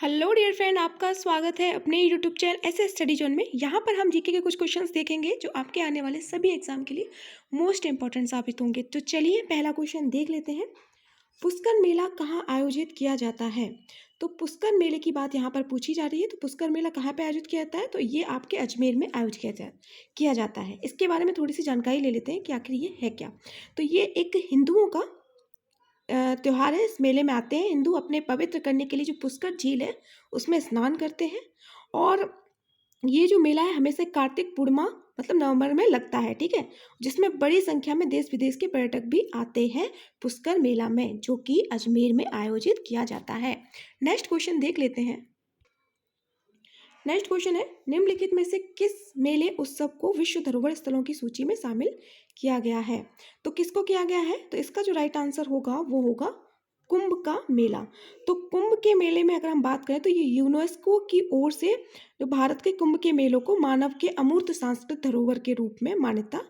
Hello dear friend, आपका स्वागत है अपने यूट्यूब चैनल ऐसे स्टडी जोन में। यहाँ पर हम जीके के कुछ क्वेश्चंस देखेंगे जो आपके आने वाले सभी एग्जाम के लिए मोस्ट इंपॉर्टेंट साबित होंगे। तो चलिए पहला क्वेश्चन देख लेते हैं। पुष्कर मेला कहाँ आयोजित किया जाता है? तो पुष्कर मेले की बात यहाँ पर पूछी जा रही है। तो पुष्कर मेला कहाँ पे आयोजित किया जाता है? तो ये आपके अजमेर में आयोजित किया जाता है। इसके बारे में थोड़ी सी जानकारी ले लेते हैं कि आखिर ये है क्या। तो ये एक हिंदुओं का त्योहार है। इस मेले में आते हैं हिंदू अपने पवित्र करने के लिए। जो पुष्कर झील है उसमें स्नान करते हैं। और ये जो मेला है हमेशा कार्तिक पूर्णिमा मतलब नवंबर में लगता है, ठीक है, जिसमें बड़ी संख्या में देश विदेश के पर्यटक भी आते हैं पुष्कर मेला में, जो कि अजमेर में आयोजित किया जाता है। नेक्स्ट क्वेश्चन देख लेते हैं। नेक्स्ट क्वेश्चन है, निम्नलिखित में से किस मेले उत्सव को विश्व धरोहर स्थलों की सूची में शामिल किया गया है? तो किसको किया गया है? तो इसका जो राइट आंसर होगा वो होगा कुंभ का मेला। तो कुंभ के मेले में अगर हम बात करें तो ये यूनेस्को की ओर से जो भारत के कुंभ के मेलों को मानव के अमूर्त सांस्कृतिक धरोहर के रूप में मान्यता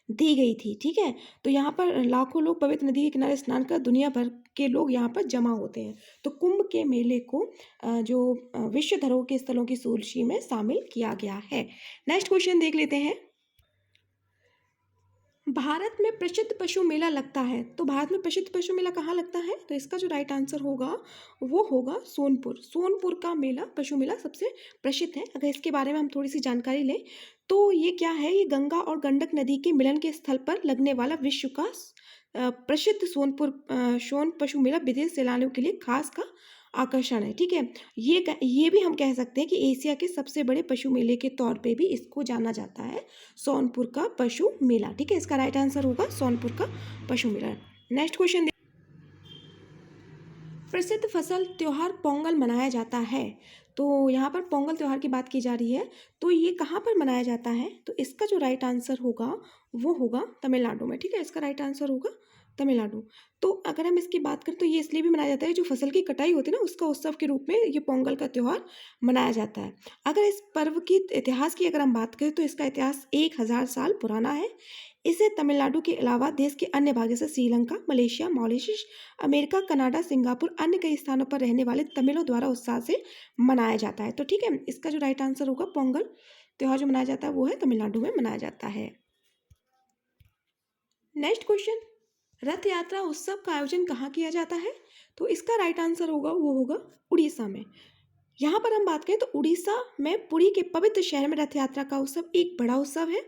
दी गई थी, ठीक है। तो यहाँ पर लाखों लोग पवित्र नदी के किनारे स्नान कर दुनिया भर के लोग यहाँ पर जमा होते हैं। तो कुंभ के मेले को विश्व धरोहर के स्थलों की सूची में शामिल किया गया है। नेक्स्ट क्वेश्चन देख लेते हैं। भारत में प्रसिद्ध पशु मेला लगता है। तो भारत में प्रसिद्ध पशु मेला कहाँ लगता है? तो इसका जो राइट आंसर होगा वो होगा सोनपुर। सोनपुर का मेला, पशु मेला सबसे प्रसिद्ध है। अगर इसके बारे में हम थोड़ी सी जानकारी लें तो ये क्या है, ये गंगा और गंडक नदी के मिलन के स्थल पर लगने वाला विश्व का प्रसिद्ध सोन पशु मेला विदेश सैलानियों के लिए खास का आकर्षण है, ठीक है। ये भी हम कह सकते हैं कि एशिया के सबसे बड़े पशु मेले के तौर पे भी इसको जाना जाता है, सोनपुर का पशु मेला, ठीक है। इसका राइट आंसर होगा सोनपुर का पशु मेला। नेक्स्ट क्वेश्चन, प्रसिद्ध फसल त्योहार पोंगल मनाया जाता है। तो यहाँ पर पोंगल त्योहार की बात की जा रही है। तो ये कहाँ पर मनाया जाता है? तो इसका जो राइट आंसर होगा वो होगा तमिलनाडु में, ठीक है। इसका राइट आंसर होगा तमिलनाडु। तो अगर हम इसकी बात करें तो ये इसलिए भी मनाया जाता है, जो फसल की कटाई होती है ना उसका उत्सव के रूप में ये पोंगल का त्यौहार मनाया जाता है। अगर इस पर्व की इतिहास की अगर हम बात करें तो इसका इतिहास 1000 साल पुराना है। इसे तमिलनाडु के अलावा देश के अन्य भाग जैसे Sri Lanka, Malaysia, Mauritius, America, Canada, Singapore, अन्य कई स्थानों पर रहने वाले तमिलों द्वारा उत्साह से मनाया जाता है। तो ठीक है, इसका जो राइट आंसर होगा पोंगल त्यौहार जो मनाया जाता है वो है तमिलनाडु में मनाया जाता है। नेक्स्ट क्वेश्चन, रथ यात्रा उत्सव का आयोजन कहाँ किया जाता है? तो इसका राइट आंसर होगा वो होगा उड़ीसा में। यहाँ पर हम बात करें तो उड़ीसा में पुरी के पवित्र शहर में रथ यात्रा का उत्सव एक बड़ा उत्सव है।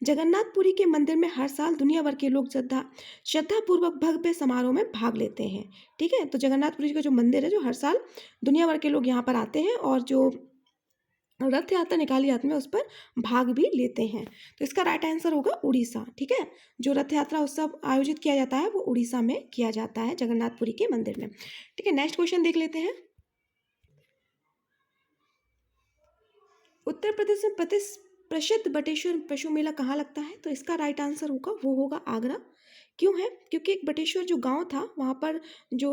जगन्नाथपुरी के मंदिर में हर साल दुनिया भर के लोग श्रद्धापूर्वक भव्य समारोह में भाग लेते हैं, ठीक है। तो जगन्नाथपुरी का जो मंदिर है, जो हर साल दुनिया भर के लोग यहाँ पर आते हैं और जो रथ यात्रा निकाली जाती है उस पर भाग भी लेते हैं। तो इसका राइट आंसर होगा उड़ीसा, ठीक है। जो रथ यात्रा उत्सव आयोजित किया जाता है वो उड़ीसा में किया जाता है, जगन्नाथपुरी के मंदिर में, ठीक है। नेक्स्ट क्वेश्चन देख लेते हैं। उत्तर प्रदेश में प्रसिद्ध बटेश्वर पशु मेला कहाँ लगता है? तो इसका राइट आंसर होगा वो होगा आगरा। क्यों है? क्योंकि एक बटेश्वर जो गांव था वहाँ पर जो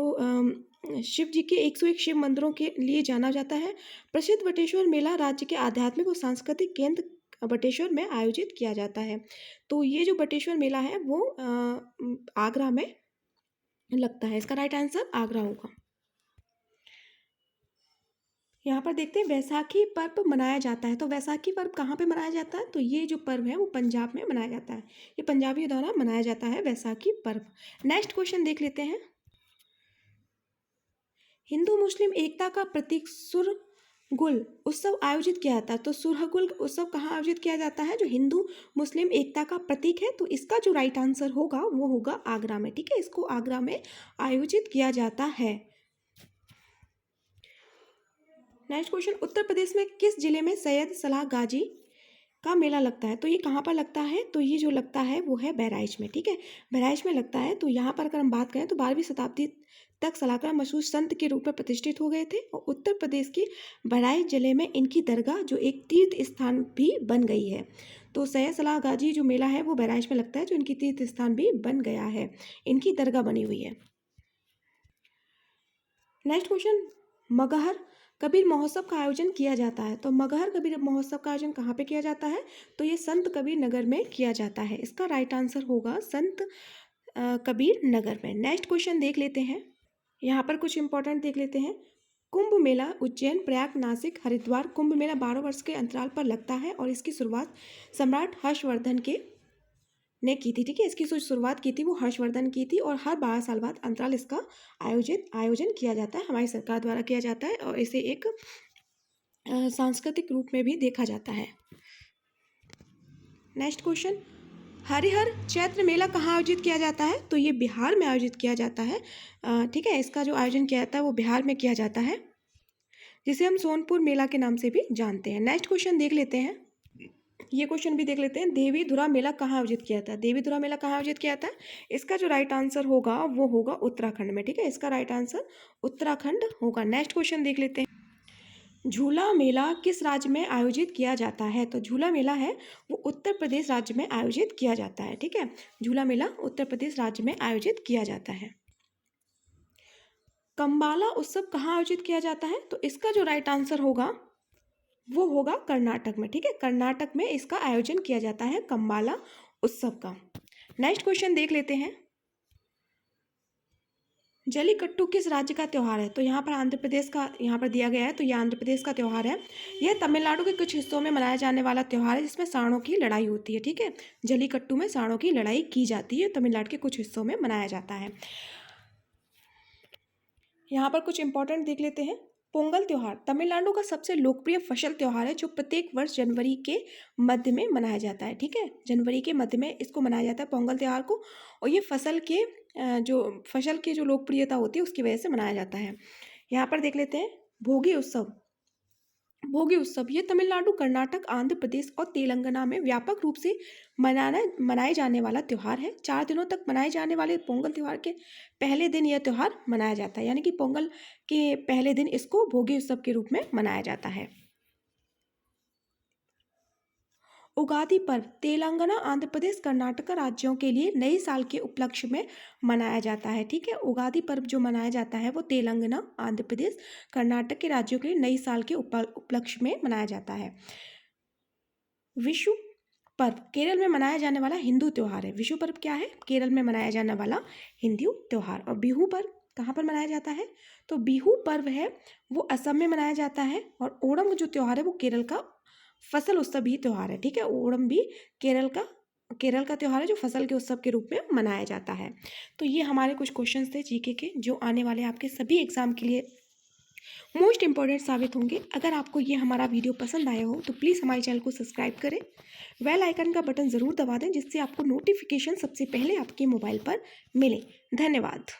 शिव जी के 101 शिव मंदिरों के लिए जाना जाता है। प्रसिद्ध बटेश्वर मेला राज्य के आध्यात्मिक और सांस्कृतिक केंद्र बटेश्वर में आयोजित किया जाता है। तो ये जो बटेश्वर मेला है वो आगरा में लगता है। इसका राइट आंसर आगरा होगा। यहाँ पर देखते हैं बैसाखी पर्व मनाया जाता है। तो बैसाखी पर्व कहाँ पे मनाया जाता है? तो ये जो पर्व है वो पंजाब में मनाया जाता है। ये पंजाबियों द्वारा मनाया जाता है बैसाखी पर्व। नेक्स्ट क्वेश्चन देख लेते हैं। हिंदू मुस्लिम एकता का प्रतीक सुरहुल उत्सव आयोजित किया जाता है। तो सुरहुल उत्सव कहाँ आयोजित किया जाता है? जो हिंदू मुस्लिम एकता का प्रतीक है। तो इसका जो राइट आंसर होगा वो होगा आगरा में, ठीक है। इसको आगरा में आयोजित किया जाता है। नेक्स्ट क्वेश्चन, उत्तर प्रदेश में किस जिले में सैयद सलाह गाजी का मेला लगता है? तो ये कहाँ पर लगता है? तो ये जो लगता है वो है बहराइच में, ठीक है। बहराइच में लगता है। तो यहाँ पर अगर हम बात करें तो 12वीं शताब्दी तक सलाहकार मशहूर संत के रूप में प्रतिष्ठित हो गए थे और उत्तर प्रदेश के बहराइच जिले में इनकी दरगाह जो एक तीर्थ स्थान भी बन गई है। तो सैयद सलाह गाजी जो मेला है वो बहराइच में लगता है, जो इनकी तीर्थ स्थान भी बन गया है, इनकी दरगाह बनी हुई है। नेक्स्ट क्वेश्चन, मगहर कबीर महोत्सव का आयोजन किया जाता है। तो मगहर कबीर महोत्सव का आयोजन कहाँ पे किया जाता है? तो ये संत कबीर नगर में किया जाता है। इसका राइट आंसर होगा संत कबीर नगर में। नेक्स्ट क्वेश्चन देख लेते हैं। यहाँ पर कुछ इंपॉर्टेंट देख लेते हैं। कुंभ मेला उज्जैन, प्रयाग, नासिक, हरिद्वार। कुंभ मेला 12 वर्ष के अंतराल पर लगता है और इसकी शुरुआत सम्राट हर्षवर्धन के ने की थी। ठीक है, इसकी शुरुआत की थी वो हर्षवर्धन की थी और हर 12 साल बाद अंतराल इसका आयोजन किया जाता है, हमारी सरकार द्वारा किया जाता है और इसे एक सांस्कृतिक रूप में भी देखा जाता है। नेक्स्ट क्वेश्चन, हरिहर चैत्र मेला कहाँ आयोजित किया जाता है? तो ये बिहार में आयोजित किया जाता है। ठीक है, इसका जो आयोजन किया जाता है वो बिहार में किया जाता है, जिसे हम सोनपुर मेला के नाम से भी जानते हैं। नेक्स्ट क्वेश्चन देख लेते हैं, ये क्वेश्चन भी देख लेते हैं। देवीधुरा मेला कहाँ आयोजित किया था? देवीधुरा मेला कहाँ आयोजित किया था? इसका जो राइट आंसर होगा वो होगा उत्तराखंड में। ठीक है, इसका राइट आंसर उत्तराखंड होगा। नेक्स्ट क्वेश्चन देख लेते हैं, झूला मेला किस राज्य में आयोजित किया जाता है? तो झूला मेला है वो उत्तर प्रदेश राज्य में आयोजित किया जाता है। ठीक है, झूला मेला उत्तर प्रदेश राज्य में आयोजित किया जाता है। कंबाला उत्सव कहाँ आयोजित किया जाता है? तो इसका जो राइट आंसर होगा वो होगा कर्नाटक में। ठीक है, कर्नाटक में इसका आयोजन किया जाता है कंबाला उत्सव का। नेक्स्ट क्वेश्चन देख लेते हैं, जलीकट्टू किस राज्य का त्यौहार है? तो यहाँ पर आंध्र प्रदेश का यहाँ पर दिया गया है, तो यह आंध्र प्रदेश का त्यौहार है। यह तमिलनाडु के कुछ हिस्सों में मनाया जाने वाला त्यौहार है जिसमें सांडों की लड़ाई होती है। ठीक है, जलीकट्टू में सांडों की लड़ाई की जाती है, तमिलनाडु के कुछ हिस्सों में मनाया जाता है। यहाँ पर कुछ इंपॉर्टेंट देख लेते हैं, पोंगल त्यौहार तमिलनाडु का सबसे लोकप्रिय फसल त्यौहार है जो प्रत्येक वर्ष जनवरी के मध्य में मनाया जाता है। ठीक है, जनवरी के मध्य में इसको मनाया जाता है पोंगल त्यौहार को, और ये फसल की जो लोकप्रियता होती है उसकी वजह से मनाया जाता है। यहाँ पर देख लेते हैं, भोगी उत्सव। भोगी उत्सव ये तमिलनाडु, कर्नाटक, आंध्र प्रदेश और तेलंगाना में व्यापक रूप से मनाए जाने वाला त्यौहार है। 4 दिनों तक मनाए जाने वाले पोंगल त्यौहार के पहले दिन यह त्यौहार मनाया जाता है, यानी कि पोंगल के पहले दिन इसको भोगी उत्सव के रूप में मनाया जाता है। उगादी पर्व तेलंगाना, आंध्र प्रदेश, कर्नाटक राज्यों के लिए नए साल के उपलक्ष्य में मनाया जाता है। ठीक है, उगादी पर्व जो मनाया जाता है वो तेलंगाना, आंध्र प्रदेश, कर्नाटक के राज्यों के लिए नए साल के उपलक्ष्य में मनाया जाता है। विशु पर्व केरल में मनाया जाने वाला हिंदू त्यौहार है। विशु पर्व क्या है? केरल में मनाया जाने वाला हिंदू त्यौहार। और बिहू पर्व कहाँ पर मनाया जाता है? तो बिहू पर्व है वो असम में मनाया जाता है, और ओणम जो त्यौहार है वो केरल का फसल उत्सव ही त्यौहार है। ठीक है, ओणम भी केरल का त्यौहार है जो फसल के उत्सव के रूप में मनाया जाता है। तो ये हमारे कुछ क्वेश्चंस थे जीके के जो आने वाले आपके सभी एग्जाम के लिए मोस्ट इंपॉर्टेंट साबित होंगे। अगर आपको ये हमारा वीडियो पसंद आया हो तो प्लीज़ हमारे चैनल को सब्सक्राइब करें, बेल आइकन का बटन ज़रूर दबा दें जिससे आपको नोटिफिकेशन सबसे पहले आपके मोबाइल पर मिले। धन्यवाद।